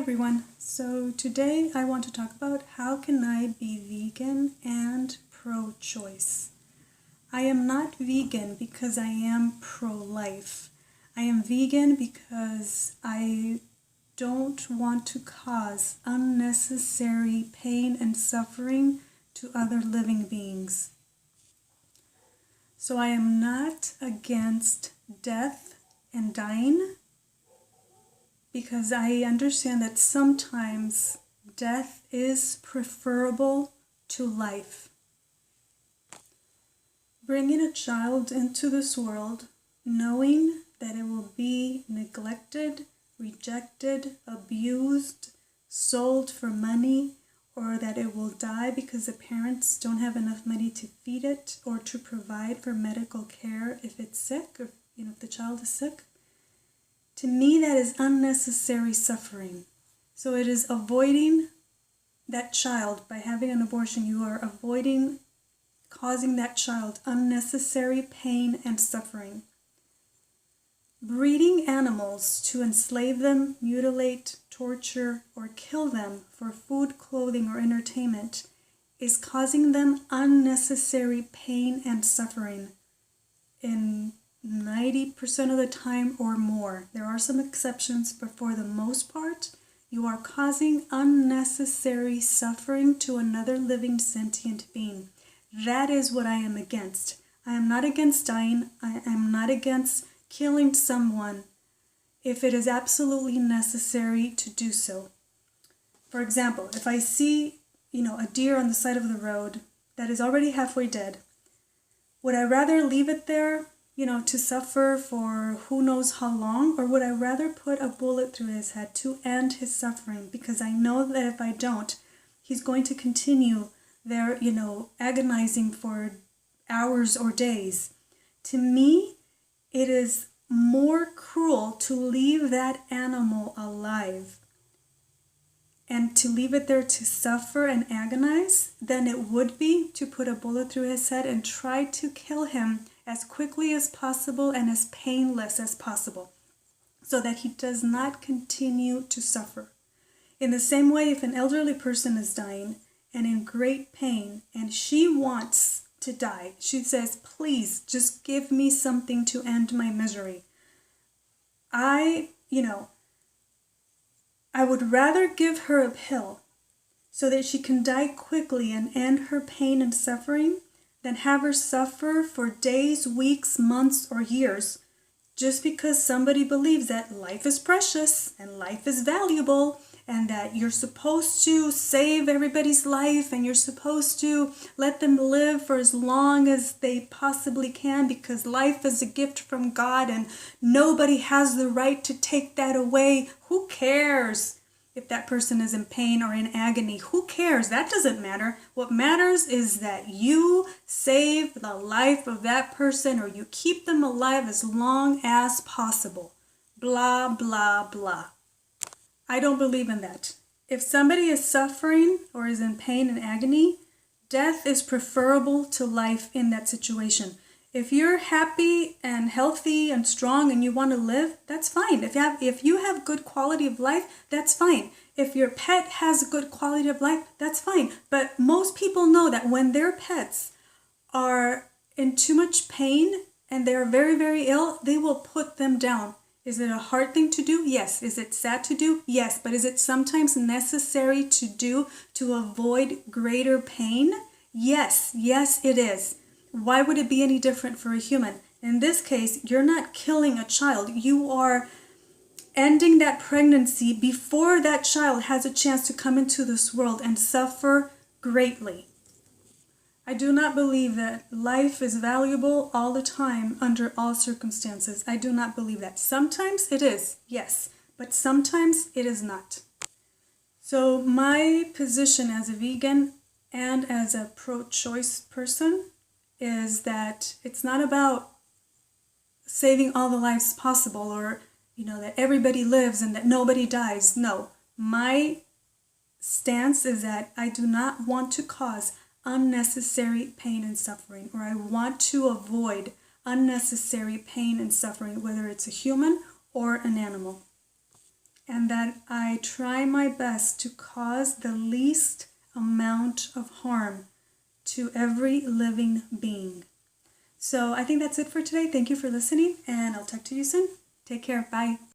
everyone. So today I want to talk about how can I be vegan and pro-choice. I am not vegan because I am pro-life. I am vegan because I don't want to cause unnecessary pain and suffering to other living beings. So I am not against death and dying, because I understand that sometimes death is preferable to life. Bringing a child into this world, knowing that it will be neglected, rejected, abused, sold for money, or that it will die because the parents don't have enough money to feed it or to provide for medical care if it's sick, or if the child is sick. To me, that is unnecessary suffering. So it is avoiding that child. By having an abortion, you are avoiding causing that child unnecessary pain and suffering. Breeding animals to enslave them, mutilate, torture, or kill them for food, clothing, or entertainment is causing them unnecessary pain and suffering in 90% of the time or more. There are some exceptions, but for the most part, you are causing unnecessary suffering to another living sentient being. That is what I am against. I am not against dying. I am not against killing someone if it is absolutely necessary to do so. For example, if I see, a deer on the side of the road that is already halfway dead, would I rather leave it there to suffer for who knows how long, or would I rather put a bullet through his head to end his suffering? Because I know that if I don't, he's going to continue there, agonizing for hours or days. To me, it is more cruel to leave that animal alive and to leave it there to suffer and agonize than it would be to put a bullet through his head and try to kill him as quickly as possible and as painless as possible, so that he does not continue to suffer. In the same way, if an elderly person is dying and in great pain and she wants to die, she says, please just give me something to end my misery. I would rather give her a pill so that she can die quickly and end her pain and suffering than have her suffer for days, weeks, months, or years just because somebody believes that life is precious and life is valuable and that you're supposed to save everybody's life and you're supposed to let them live for as long as they possibly can because life is a gift from God and nobody has the right to take that away. Who cares if that person is in pain or in agony? Who cares? That doesn't matter. What matters is that you save the life of that person or you keep them alive as long as possible. Blah, blah, blah. I don't believe in that. If somebody is suffering or is in pain and agony, death is preferable to life in that situation. If you're happy and healthy and strong and you want to live, that's fine. If you have good quality of life, that's fine. If your pet has a good quality of life, that's fine. But most people know that when their pets are in too much pain and they're very, very ill, they will put them down. Is it a hard thing to do? Yes. Is it sad to do? Yes. But is it sometimes necessary to do to avoid greater pain? Yes. Yes, it is. Why would it be any different for a human? In this case, you're not killing a child. You are ending that pregnancy before that child has a chance to come into this world and suffer greatly. I do not believe that life is valuable all the time under all circumstances. I do not believe that. Sometimes it is, yes, but sometimes it is not. So my position as a vegan and as a pro-choice person is that it's not about saving all the lives possible or, that everybody lives and that nobody dies. No, my stance is that I do not want to cause unnecessary pain and suffering, or I want to avoid unnecessary pain and suffering, whether it's a human or an animal. and that I try my best to cause the least amount of harm to every living being. So I think that's it for today. Thank you for listening, and I'll talk to you soon. Take care. Bye.